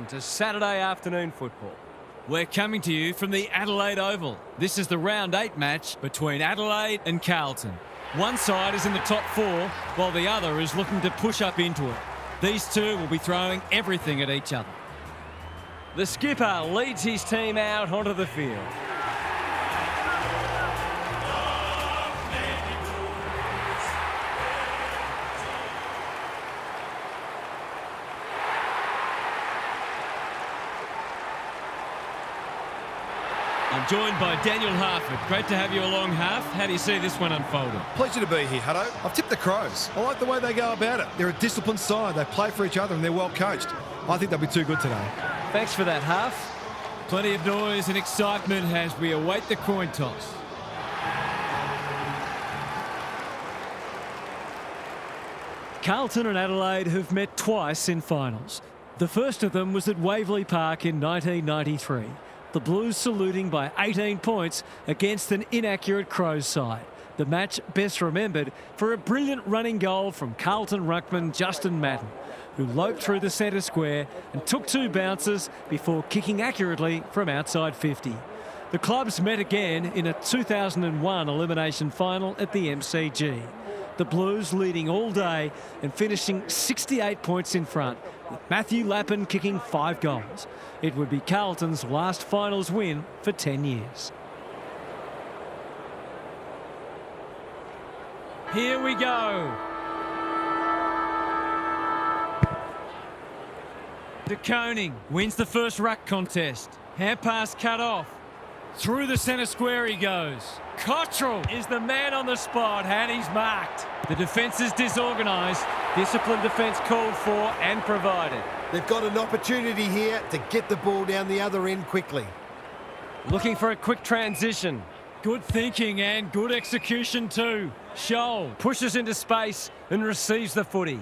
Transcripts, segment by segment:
to Saturday afternoon football. We're coming to you from the Adelaide Oval. This is the round 8 match between Adelaide and Carlton. One side is in the top 4, while the other is looking to push up into it. These two will be throwing everything at each other. The skipper leads his team out onto the field. I'm joined by Daniel Harford. Great to have you along, Harf. How do you see this one unfolded? Pleasure to be here, Hutto. I've tipped the Crows. I like the way they go about it. They're a disciplined side. They play for each other and they're well coached. I think they'll be too good today. Thanks for that, Harf. Plenty of noise and excitement as we await the coin toss. Carlton and Adelaide have met twice in finals. The first of them was at Waverley Park in 1993. The Blues saluting by 18 points against an inaccurate Crows side. The match best remembered for a brilliant running goal from Carlton ruckman Justin Madden, who loped through the centre square and took 2 bounces before kicking accurately from outside 50. The clubs met again in a 2001 elimination final at the MCG. The Blues leading all day and finishing 68 points in front, with Matthew Lappin kicking 5 goals. It would be Carlton's last finals win for 10 years. Here we go. De Koning wins the first ruck contest. Hand pass cut off. Through the centre square he goes. Cottrell is the man on the spot and he's marked. The defence is disorganised. Disciplined defence called for and provided. They've got an opportunity here to get the ball down the other end quickly. Looking for a quick transition. Good thinking and good execution too. Scholl Pushes into space and receives the footy.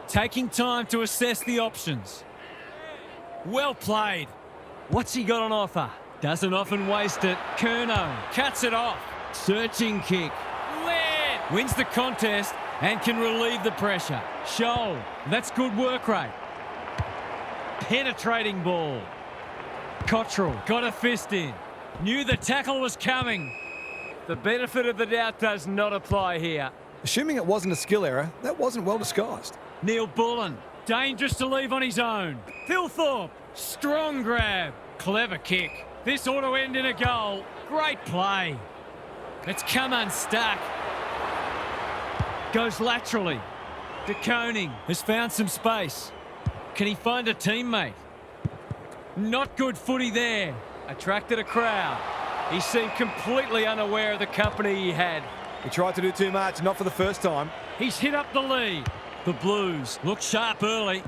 taking time to assess the options. Well played. What's he got on offer? Doesn't often waste it. Curnow cuts it off. Searching kick. Led. Wins the contest and can relieve the pressure. Scholl. That's good work rate. Penetrating ball. Cottrell got a fist in. Knew the tackle was coming. The benefit of the doubt does not apply here. Assuming it wasn't a skill error, that wasn't well disguised. Neil Bullen. Dangerous to leave on his own. Thilthorpe. Strong grab. Clever kick. This ought to end in a goal. Great play. It's come unstuck. Goes laterally. De Koning has found some space. Can he find a teammate? Not good footy there. Attracted a crowd. He seemed completely unaware of the company he had. He tried to do too much, not for the first time. He's hit up the lead. The Blues look sharp early.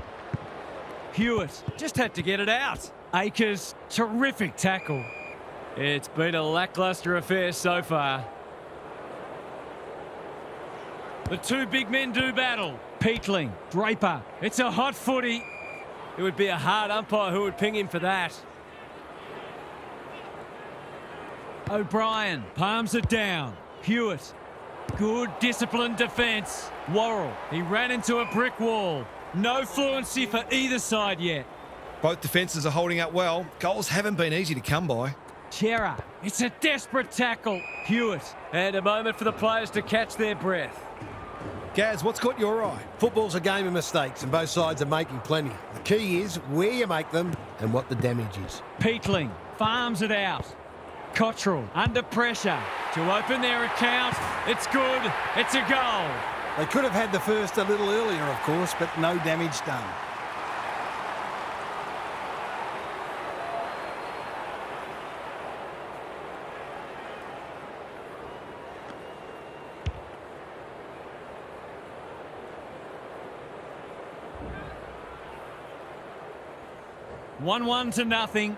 Hewitt just had to get it out. Akers, terrific tackle. It's been a lacklustre affair so far. The two big men do battle. Peatling, Draper. It's a hot footy. It would be a hard umpire who would ping him for that. O'Brien palms it down. Hewitt. Good disciplined defence. Worrell. He ran into a brick wall. No fluency for either side yet. Both defences are holding up well. Goals haven't been easy to come by. Chera. It's a desperate tackle. Hewitt. And a moment for the players to catch their breath. Gaz, what's caught your eye? Football's a game of mistakes and both sides are making plenty. The key is where you make them and what the damage is. Peatling farms it out. Cottrell under pressure to open their account. It's good. It's a goal. They could have had the first a little earlier, of course, but no damage done. One to nothing.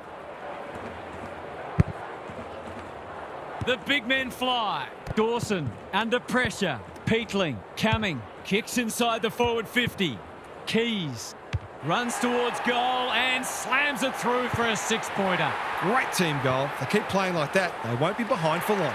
The big men fly. Dawson under pressure. Peatling coming. Kicks inside the forward 50. Keys runs towards goal and slams it through for a 6-pointer. Great team goal. They keep playing like that, they won't be behind for long.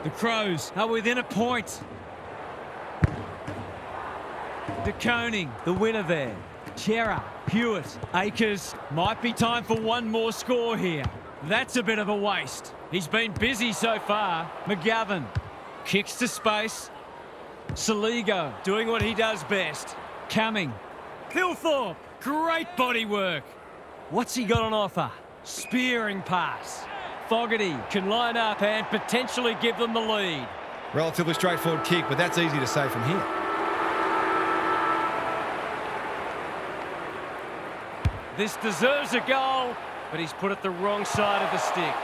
The Crows are within a point. De Koning, the winner there. Chera, Hewitt, Akers. Might be time for one more score here. That's a bit of a waste. He's been busy so far. McGovern kicks to space. Saligo doing what he does best. Cumming. Thilthorpe, great body work. What's he got on offer? Spearing pass. Fogarty can line up and potentially give them the lead. Relatively straightforward kick, but that's easy to say from here. This deserves a goal, but he's put it the wrong side of the stick.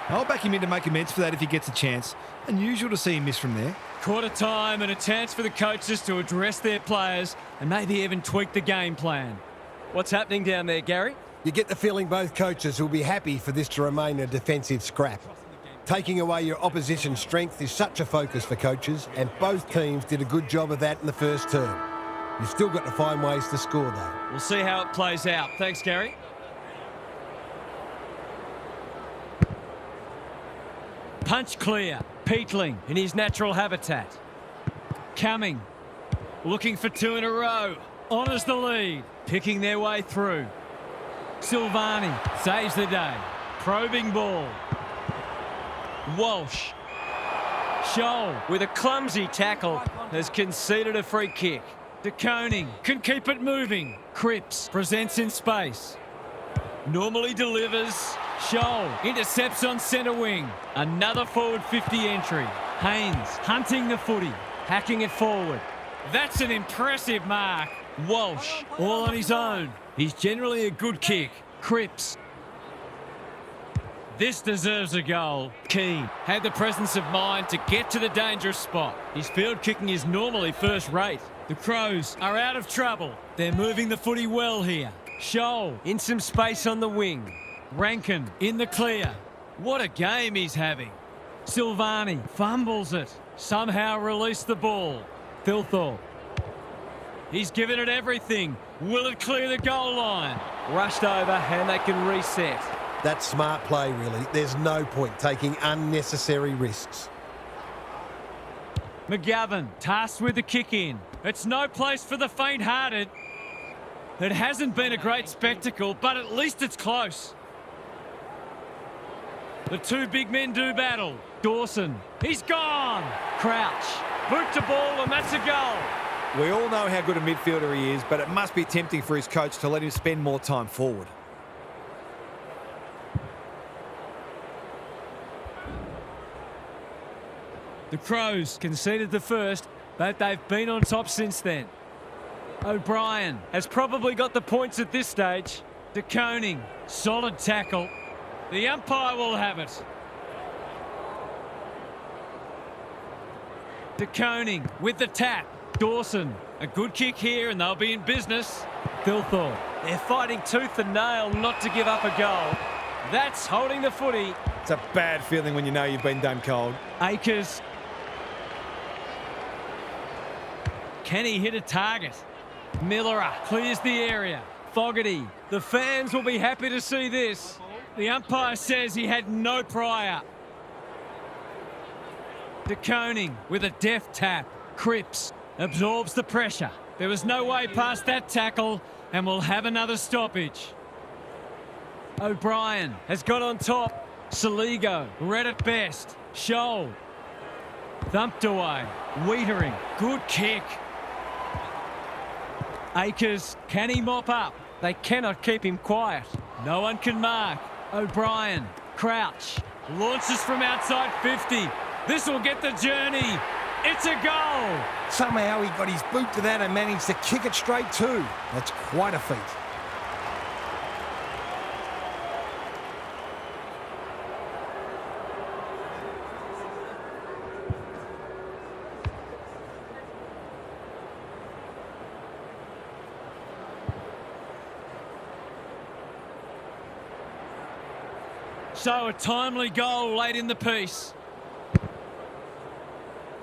I'll back him in to make amends for that if he gets a chance. Unusual to see him miss from there. Quarter time and a chance for the coaches to address their players and maybe even tweak the game plan. What's happening down there, Gary? You get the feeling both coaches will be happy for this to remain a defensive scrap. Taking away your opposition's strength is such a focus for coaches, and both teams did a good job of that in the first term. You've still got to find ways to score, though. We'll see how it plays out. Thanks, Gary. Punch clear. Peatling in his natural habitat. Cumming. Looking for two in a row. Honours the lead. Picking their way through. Silvani saves the day. Probing ball. Walsh. Scholl with a clumsy tackle has conceded a free kick. De Koning can keep it moving. Cripps presents in space. Normally delivers. Scholl intercepts on centre wing. Another forward 50 entry. Haynes hunting the footy. Hacking it forward. That's an impressive mark. Walsh all on his own. He's generally a good kick. Cripps. This deserves a goal. Keane had the presence of mind to get to the dangerous spot. His field kicking is normally first rate. The Crows are out of trouble. They're moving the footy well here. Scholl in some space on the wing. Rankin in the clear. What a game he's having. Silvani fumbles it. Somehow released the ball. Thilthorpe. He's given it everything. Will it clear the goal line? Rushed over and they can reset. That's smart play, really. There's no point taking unnecessary risks. McGovern tasked with the kick in. It's no place for the faint-hearted. It hasn't been a great spectacle, but at least it's close. The two big men do battle. Dawson, he's gone. Crouch, boot to ball, and that's a goal. We all know how good a midfielder he is, but it must be tempting for his coach to let him spend more time forward. The Crows conceded the first, but they've been on top since then. O'Brien has probably got the points at this stage. De Koning, solid tackle. The umpire will have it. De Koning with the tap. Dawson, a good kick here and they'll be in business. Thilthorpe, they're fighting tooth and nail not to give up a goal. That's holding the footy. It's a bad feeling when you know you've been done cold. Akers. Can he hit a target? Millerer clears the area. Fogarty. The fans will be happy to see this. The umpire says he had no prior. De Koning with a deft tap. Cripps absorbs the pressure. There was no way past that tackle and we'll have another stoppage. O'Brien has got on top. Saligo read it best. Scholl thumped away. Wiedering, good kick. Akers, can he mop up? They cannot keep him quiet. No one can mark. O'Brien, Crouch, launches from outside 50. This will get the journey. It's a goal. Somehow he got his boot to that and managed to kick it straight too. That's quite a feat. So a timely goal late in the piece.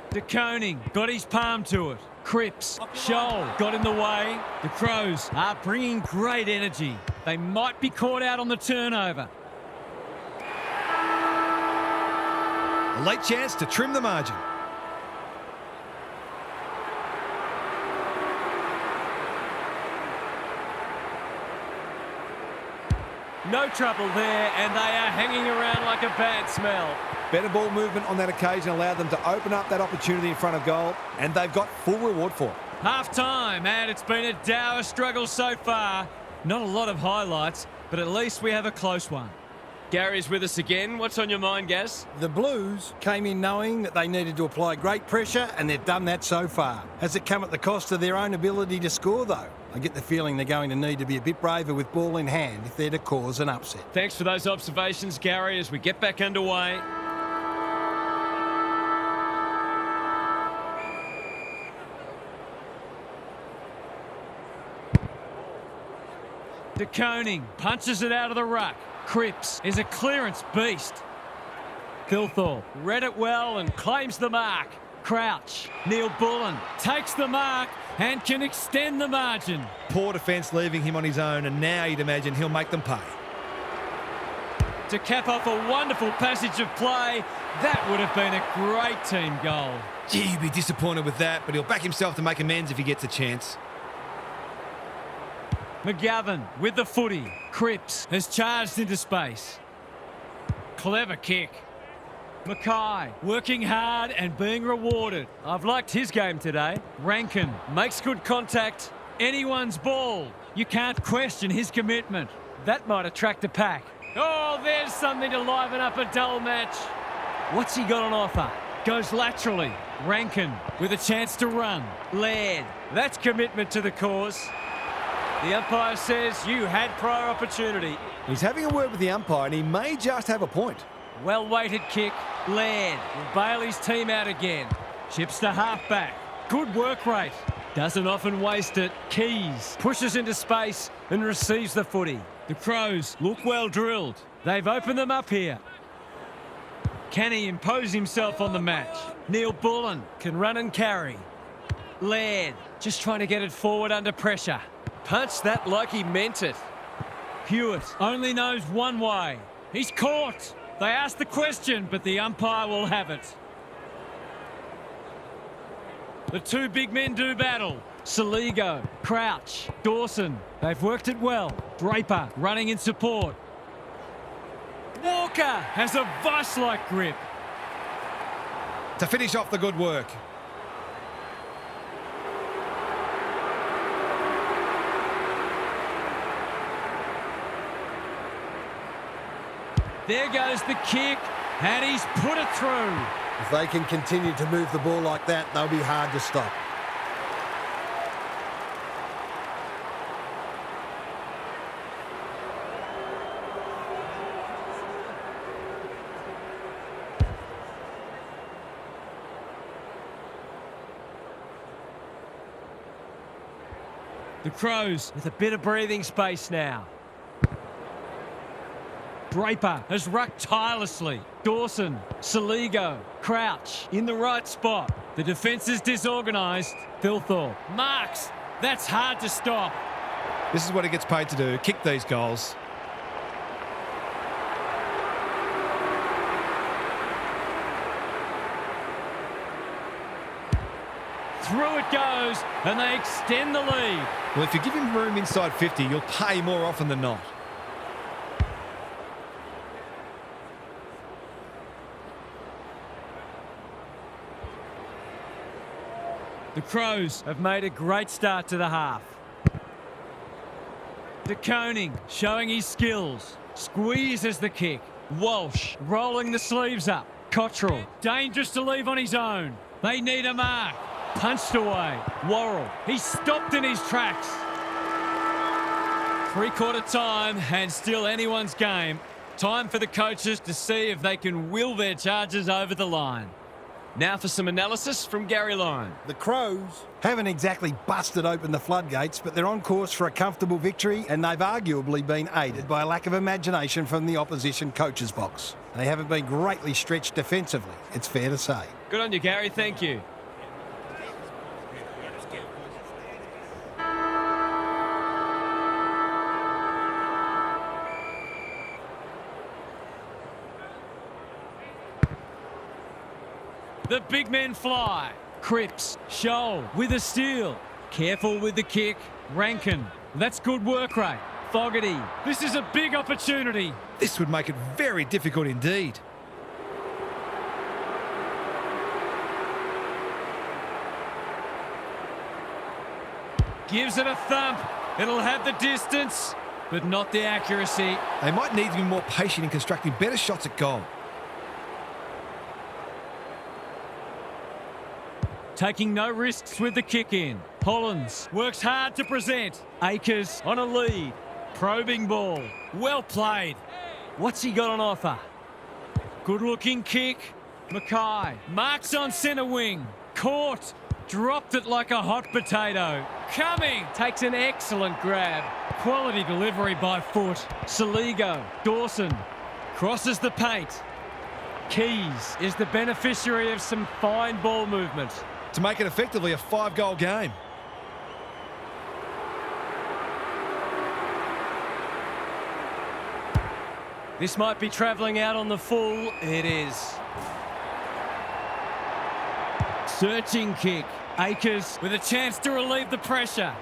De Koning got his palm to it. Cripps, Scholl got in the way. The Crows are bringing great energy. They might be caught out on the turnover. A late chance to trim the margin. No trouble there, and they are hanging around like a bad smell. Better ball movement on that occasion allowed them to open up that opportunity in front of goal, and they've got full reward for it. Half-time, and it's been a dour struggle so far. Not a lot of highlights, but at least we have a close one. Gary's with us again. What's on your mind, Gaz? The Blues came in knowing that they needed to apply great pressure, and they've done that so far. Has it come at the cost of their own ability to score, though? I get the feeling they're going to need to be a bit braver with ball in hand if they're to cause an upset. Thanks for those observations, Gary, as we get back underway. De Koning punches it out of the ruck. Cripps is a clearance beast. Thilthorpe read it well and claims the mark. Crouch. Neil Bullen takes the mark and can extend the margin. Poor defence leaving him on his own, and now you'd imagine he'll make them pay. To cap off a wonderful passage of play, that would have been a great team goal. Gee, he'd be disappointed with that, but he'll back himself to make amends if he gets a chance. McGovern with the footy. Cripps has charged into space. Clever kick. Mackay working hard and being rewarded. I've liked his game today. Rankin makes good contact. Anyone's ball. You can't question his commitment. That might attract a pack. Oh, there's something to liven up a dull match. What's he got on offer? Goes laterally. Rankin with a chance to run. Laird. That's commitment to the cause. The umpire says you had prior opportunity. He's having a word with the umpire, and he may just have a point. Well-weighted kick. Laird will bail his team out again. Chips to half-back. Good work rate. Doesn't often waste it. Keys pushes into space and receives the footy. The Crows look well drilled. They've opened them up here. Can he impose himself on the match? Neil Bullen can run and carry. Laird just trying to get it forward under pressure. Punched that like he meant it. Hewitt only knows one way. He's caught. They asked the question, but the umpire will have it. The two big men do battle. Saligo, Crouch, Dawson. They've worked it well. Draper running in support. Walker has a vice-like grip. To finish off the good work. There goes the kick, and he's put it through. If they can continue to move the ball like that, they'll be hard to stop. The Crows with a bit of breathing space now. Draper has rucked tirelessly. Dawson, Saligo, Crouch in the right spot. The defence is disorganised. Thilthorpe marks. That's hard to stop. This is what he gets paid to do, kick these goals. Through it goes, and they extend the lead. Well, if you give him room inside 50, you'll pay more often than not. The Crows have made a great start to the half. De Koning showing his skills. Squeezes the kick. Walsh rolling the sleeves up. Cottrell dangerous to leave on his own. They need a mark. Punched away. Worrell, he's stopped in his tracks. Three-quarter time and still anyone's game. Time for the coaches to see if they can will their charges over the line. Now for some analysis from Gary Lyon. The Crows haven't exactly busted open the floodgates, but they're on course for a comfortable victory, and they've arguably been aided by a lack of imagination from the opposition coach's box. They haven't been greatly stretched defensively, it's fair to say. Good on you, Gary. Thank you. The big men fly. Cripps, Scholl with a steal. Careful with the kick. Rankin, that's good work rate. Fogarty, this is a big opportunity. This would make it very difficult indeed. Gives it a thump. It'll have the distance, but not the accuracy. They might need to be more patient in constructing better shots at goal. Taking no risks with the kick in. Hollins works hard to present. Akers on a lead. Probing ball. Well played. What's he got on offer? Good looking kick. Mackay marks on centre wing. Caught. Dropped it like a hot potato. Coming. Takes an excellent grab. Quality delivery by foot. Saligo. Dawson. Crosses the paint. Keys is the beneficiary of some fine ball movement. To make it effectively a 5-goal game. This might be travelling out on the full. It is. Searching kick. Akers with a chance to relieve the pressure.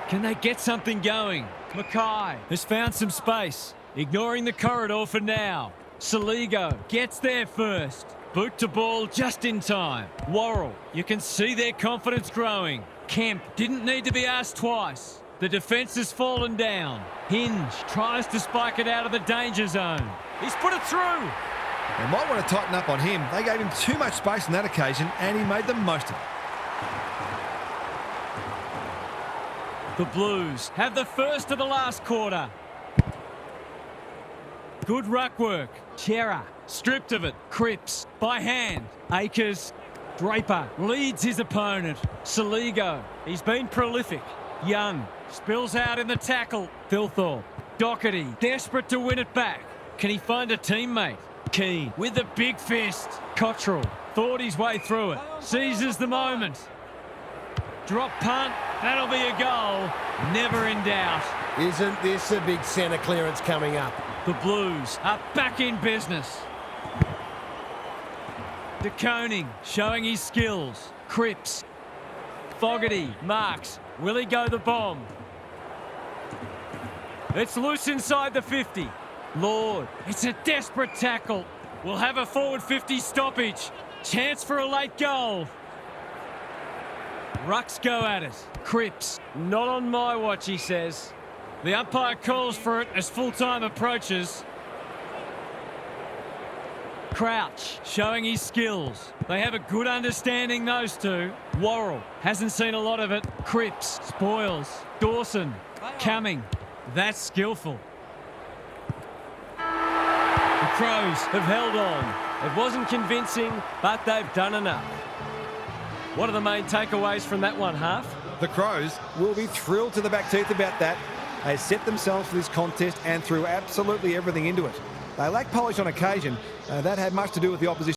Can they get something going? Mackay has found some space. Ignoring the corridor for now. Saligo gets there first. Boot to ball just in time. Worrell, you can see their confidence growing. Kemp didn't need to be asked twice. The defence has fallen down. Hinge tries to spike it out of the danger zone. He's put it through. They might want to tighten up on him. They gave him too much space on that occasion and he made the most of it. The Blues have the first of the last quarter. Good ruck work. Chera stripped of it. Cripps by hand. Akers. Draper leads his opponent. Saligo. He's been prolific. Young spills out in the tackle. Thilthorpe. Doherty desperate to win it back. Can he find a teammate? Keane with the big fist. Cottrell thought his way through it. Seizes the moment. Drop punt. That'll be a goal. Never in doubt. Isn't this a big centre clearance coming up? The Blues are back in business. De Koning showing his skills. Cripps. Fogarty marks. Will he go the bomb? It's loose inside the 50. Lord, it's a desperate tackle. We'll have a forward 50 stoppage. Chance for a late goal. Rucks go at it. Cripps. Not on my watch, he says. The umpire calls for it as full-time approaches. Crouch showing his skills. They have a good understanding, those two. Worrell hasn't seen a lot of it. Cripps spoils. Dawson coming. That's skillful. The Crows have held on. It wasn't convincing, but they've done enough. What are the main takeaways from that one, Half? The Crows will be thrilled to the back teeth about that. They set themselves for this contest and threw absolutely everything into it. They lack polish on occasion. That had much to do with the opposition.